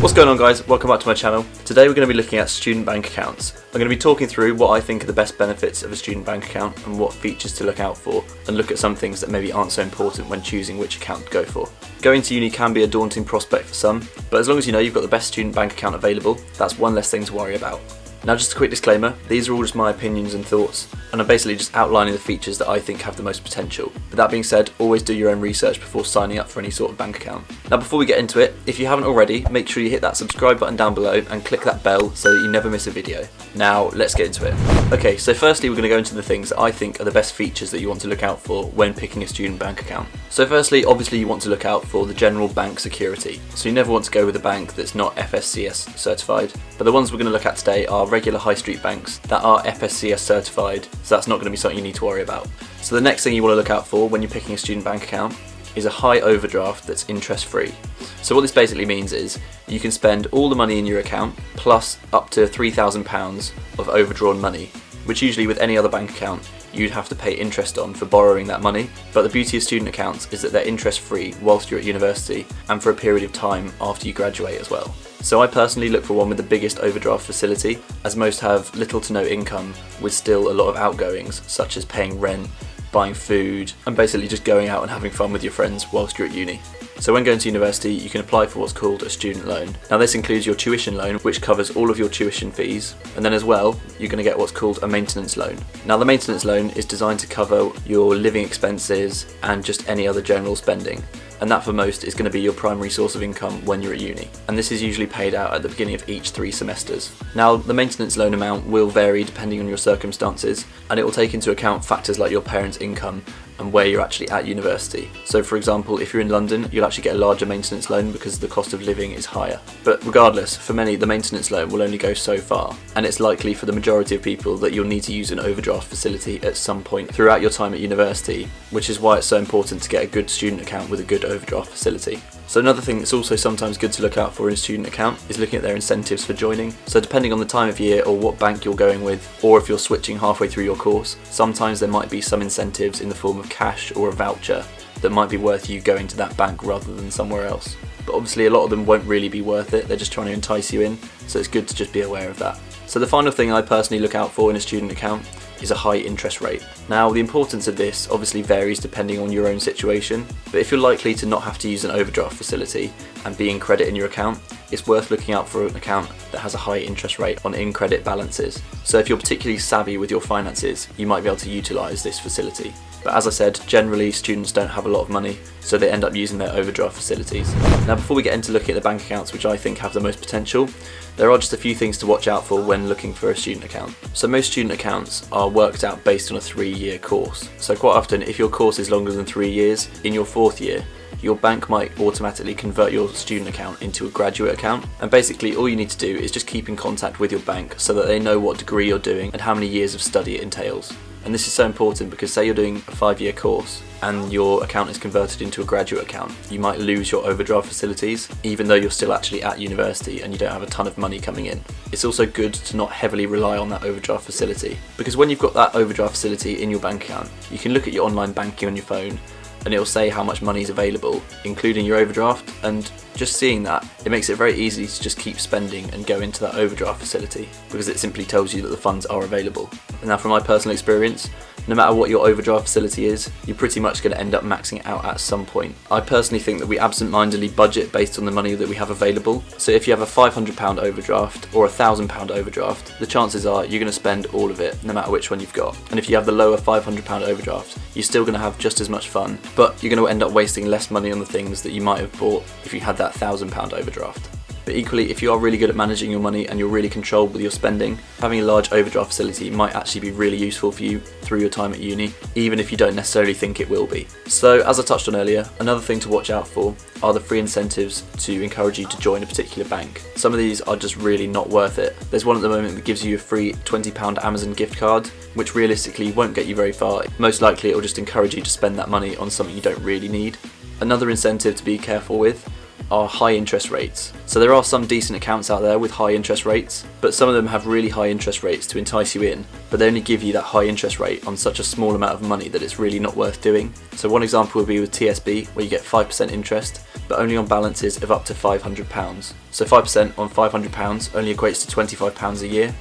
What's going on, guys? Welcome back to my channel. Today we're going to be looking at student bank accounts. I'm going to be talking through what I think are the best benefits of a student bank account and what features to look out for, and look at some things that maybe aren't so important when choosing which account to go for. Going to uni can be a daunting prospect for some, but as long as you know you've got the best student bank account available, that's one less thing to worry about. Now, just a quick disclaimer, these are all just my opinions and thoughts, and I'm basically just outlining the features that I think have the most potential. But that being said, always do your own research before signing up for any sort of bank account. Now, before we get into it, if you haven't already, make sure you hit that subscribe button down below and click that bell so that you never miss a video. Now, let's get into it. Okay, so firstly we're going to go into the things that I think are the best features that you want to look out for when picking a student bank account. So firstly, obviously you want to look out for the general bank security. So you never want to go with a bank that's not FSCS certified. But the ones we're going to look at today are regular high street banks that are FSCS certified, so that's not going to be something you need to worry about. So the next thing you want to look out for when you're picking a student bank account is a high overdraft that's interest free. So what this basically means is you can spend all the money in your account plus up to £3,000 of overdrawn money, which usually with any other bank account you'd have to pay interest on for borrowing that money. But the beauty of student accounts is that they're interest free whilst you're at university and for a period of time after you graduate as well. So I personally look for one with the biggest overdraft facility, as most have little to no income with still a lot of outgoings, such as paying rent, buying food, and basically just going out and having fun with your friends whilst you're at uni. So when going to university, you can apply for what's called a student loan. Now this includes your tuition loan, which covers all of your tuition fees, and then as well, you're going to get what's called a maintenance loan. Now the maintenance loan is designed to cover your living expenses and just any other general spending. And that for most is going to be your primary source of income when you're at uni. And this is usually paid out at the beginning of each 3 semesters. Now, the maintenance loan amount will vary depending on your circumstances, and it will take into account factors like your parents' income and where you're actually at university. So for example, if you're in London, you'll actually get a larger maintenance loan because the cost of living is higher. But regardless, for many, the maintenance loan will only go so far, and it's likely for the majority of people that you'll need to use an overdraft facility at some point throughout your time at university, which is why it's so important to get a good student account with a good overdraft facility. So another thing that's also sometimes good to look out for in a student account is looking at their incentives for joining. So depending on the time of year or what bank you're going with, or if you're switching halfway through your course, sometimes there might be some incentives in the form of cash or a voucher that might be worth you going to that bank rather than somewhere else. But obviously a lot of them won't really be worth it, they're just trying to entice you in, so it's good to just be aware of that. So the final thing I personally look out for in a student account is a high interest rate. Now the importance of this obviously varies depending on your own situation, but if you're likely to not have to use an overdraft facility and be in credit in your account, it's worth looking out for an account that has a high interest rate on in-credit balances. So if you're particularly savvy with your finances, you might be able to utilise this facility. But as I said, generally students don't have a lot of money, so they end up using their overdraft facilities. Now before we get into looking at the bank accounts which I think have the most potential, there are just a few things to watch out for when looking for a student account. So most student accounts are worked out based on a 3-year course. So quite often, if your course is longer than 3 years, in your 4th year, your bank might automatically convert your student account into a graduate account. And basically all you need to do is just keep in contact with your bank so that they know what degree you're doing and how many years of study it entails. And this is so important because say you're doing a 5-year course and your account is converted into a graduate account, you might lose your overdraft facilities even though you're still actually at university and you don't have a ton of money coming in. It's also good to not heavily rely on that overdraft facility, because when you've got that overdraft facility in your bank account, you can look at your online banking on your phone and it'll say how much money is available, including your overdraft, and just seeing that, it makes it very easy to just keep spending and go into that overdraft facility because it simply tells you that the funds are available. And now from my personal experience, no matter what your overdraft facility is, you're pretty much going to end up maxing it out at some point. I personally think that we absent-mindedly budget based on the money that we have available. So if you have a £500 overdraft or a £1,000 overdraft, the chances are you're going to spend all of it, no matter which one you've got. And if you have the lower £500 overdraft, you're still going to have just as much fun, but you're going to end up wasting less money on the things that you might have bought if you had that £1,000 overdraft. But equally, if you are really good at managing your money and you're really controlled with your spending, having a large overdraft facility might actually be really useful for you through your time at uni, even if you don't necessarily think it will be. So as I touched on earlier, another thing to watch out for are the free incentives to encourage you to join a particular bank. Some of these are just really not worth it. There's one at the moment that gives you a free £20 Amazon gift card, which realistically won't get you very far. Most likely it will just encourage you to spend that money on something you don't really need. Another incentive to be careful with are high interest rates. So there are some decent accounts out there with high interest rates, but some of them have really high interest rates to entice you in, but they only give you that high interest rate on such a small amount of money that it's really not worth doing. So one example would be with TSB, where you get 5% interest, but only on balances of up to £500. So 5% on £500 only equates to £25 a year,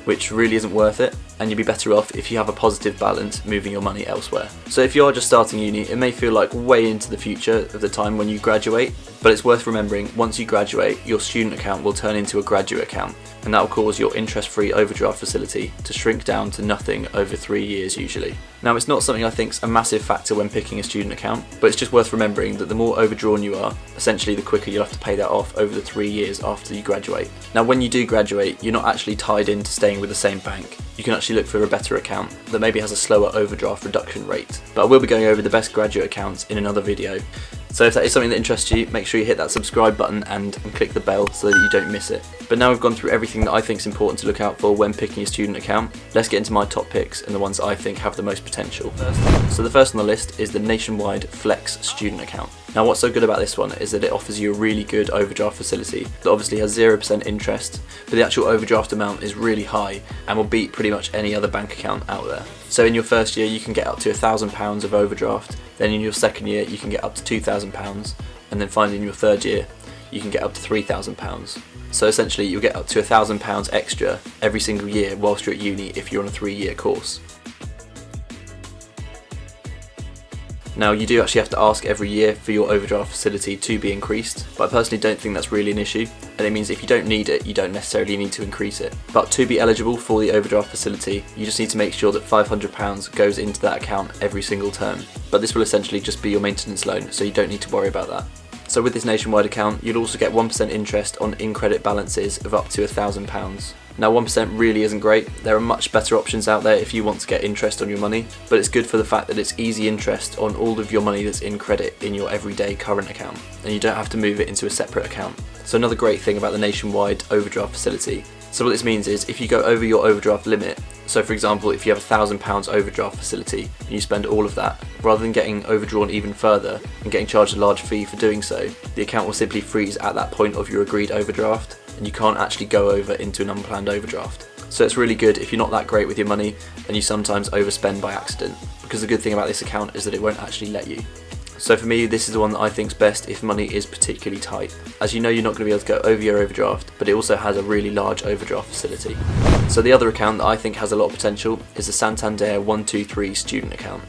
which really isn't worth it, and you'd be better off if you have a positive balance moving your money elsewhere. So if you are just starting uni, it may feel like way into the future of the time when you graduate, but it's worth remembering once you graduate, your student account will turn into a graduate account, and that will cause your interest-free overdraft facility to shrink down to nothing over 3 years usually. Now, it's not something I think is a massive factor when picking a student account, but it's just worth remembering that the more overdrawn you are, essentially the quicker you'll have to pay that off over the 3 years after you graduate. Now, when you do graduate, you're not actually tied into staying with the same bank. You can actually look for a better account that maybe has a slower overdraft reduction rate. But I will be going over the best graduate accounts in another video. So if that is something that interests you, make sure you hit that subscribe button and click the bell so that you don't miss it. But now we've gone through everything that I think is important to look out for when picking a student account, let's get into my top picks and the ones that I think have the most potential. So the first on the list is the Nationwide Flex student account. Now what's so good about this one is that it offers you a really good overdraft facility that obviously has 0% interest, but the actual overdraft amount is really high and will beat pretty much any other bank account out there. So in your first year you can get up to £1,000 of overdraft, then in your second year you can get up to £2,000, and then finally in your third year you can get up to £3,000. So essentially you'll get up to £1,000 extra every single year whilst you're at uni if you're on a 3-year course. Now you do actually have to ask every year for your overdraft facility to be increased, but I personally don't think that's really an issue, and it means if you don't need it, you don't necessarily need to increase it. But to be eligible for the overdraft facility, you just need to make sure that £500 goes into that account every single term. But this will essentially just be your maintenance loan, so you don't need to worry about that. So with this Nationwide account, you'll also get 1% interest on in-credit balances of up to £1,000. Now 1% really isn't great, there are much better options out there if you want to get interest on your money, but it's good for the fact that it's easy interest on all of your money that's in credit in your everyday current account, and you don't have to move it into a separate account. So another great thing about the Nationwide overdraft facility. So what this means is if you go over your overdraft limit, so for example if you have £1,000 overdraft facility and you spend all of that, rather than getting overdrawn even further and getting charged a large fee for doing so, the account will simply freeze at that point of your agreed overdraft, and you can't actually go over into an unplanned overdraft. So it's really good if you're not that great with your money and you sometimes overspend by accident, because the good thing about this account is that it won't actually let you. So for me, this is the one that I think is best if money is particularly tight. As you know, you're not going to be able to go over your overdraft, but it also has a really large overdraft facility. So the other account that I think has a lot of potential is the Santander 123 student account.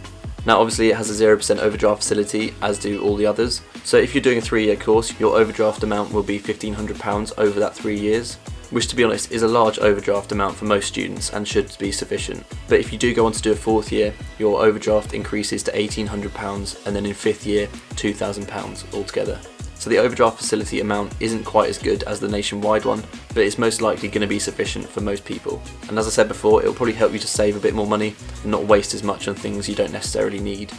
Now obviously it has a 0% overdraft facility, as do all the others. So if you're doing a 3-year course, your overdraft amount will be £1,500 over that 3 years, which to be honest is a large overdraft amount for most students and should be sufficient. But if you do go on to do a 4th year, your overdraft increases to £1,800, and then in 5th year £2,000 altogether. So the overdraft facility amount isn't quite as good as the Nationwide one, but it's most likely going to be sufficient for most people. And as I said before, it will probably help you to save a bit more money and not waste as much on things you don't necessarily need.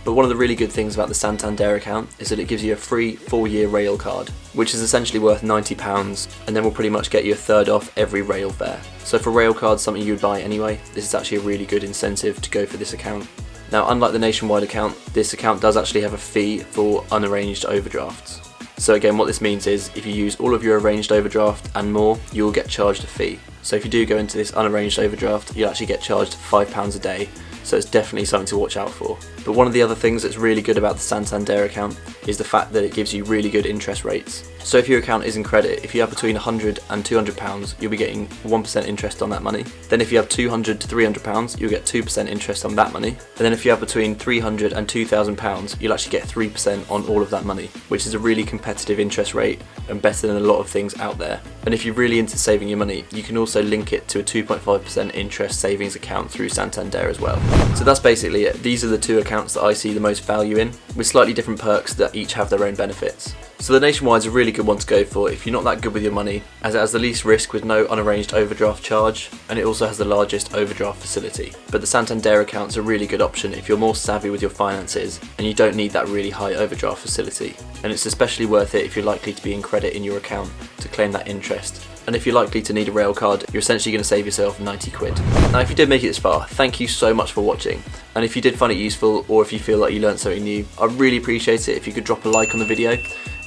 But one of the really good things about the Santander account is that it gives you a free 4-year rail card, which is essentially worth £90, and then will pretty much get you a third off every rail fare. So for rail cards, something you would buy anyway, this is actually a really good incentive to go for this account. Now unlike the Nationwide account, this account does actually have a fee for unarranged overdrafts. So again, what this means is if you use all of your arranged overdraft and more, you will get charged a fee. So if you do go into this unarranged overdraft, you'll actually get charged £5 a day. So it's definitely something to watch out for. But one of the other things that's really good about the Santander account is the fact that it gives you really good interest rates. So if your account is in credit, if you have between £100 and £200, you'll be getting 1% interest on that money. Then if you have £200 to £300, you'll get 2% interest on that money. And then if you have between £300 and £2,000, you'll actually get 3% on all of that money, which is a really competitive interest rate and better than a lot of things out there. And if you're really into saving your money, you can also link it to a 2.5% interest savings account through Santander as well. So that's basically it. These are the 2 accounts that I see the most value in, with slightly different perks that each have their own benefits. So the Nationwide's a really good one to go for if you're not that good with your money, as it has the least risk with no unarranged overdraft charge, and it also has the largest overdraft facility. But the Santander account's a really good option if you're more savvy with your finances and you don't need that really high overdraft facility. And it's especially worth it if you're likely to be in credit in your account to claim that interest, and if you're likely to need a rail card, you're essentially going to save yourself 90 quid. Now if you did make it this far, thank you so much for watching, and if you did find it useful or if you feel like you learned something new, I'd really appreciate it if you could drop a like on the video,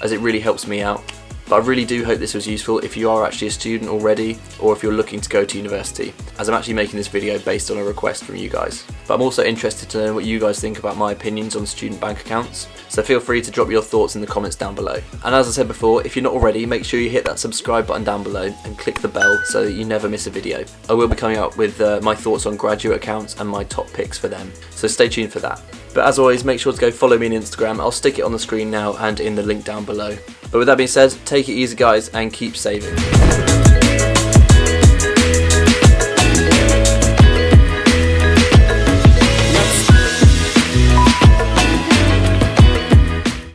as it really helps me out. But I really do hope this was useful if you are actually a student already, or if you're looking to go to university, as I'm actually making this video based on a request from you guys. But I'm also interested to know what you guys think about my opinions on student bank accounts, so feel free to drop your thoughts in the comments down below. And as I said before, if you're not already, make sure you hit that subscribe button down below and click the bell so that you never miss a video. I will be coming up with my thoughts on graduate accounts and my top picks for them, so stay tuned for that. But as always, make sure to go follow me on Instagram. I'll stick it on the screen now and in the link down below. But with that being said, take it easy guys and keep saving.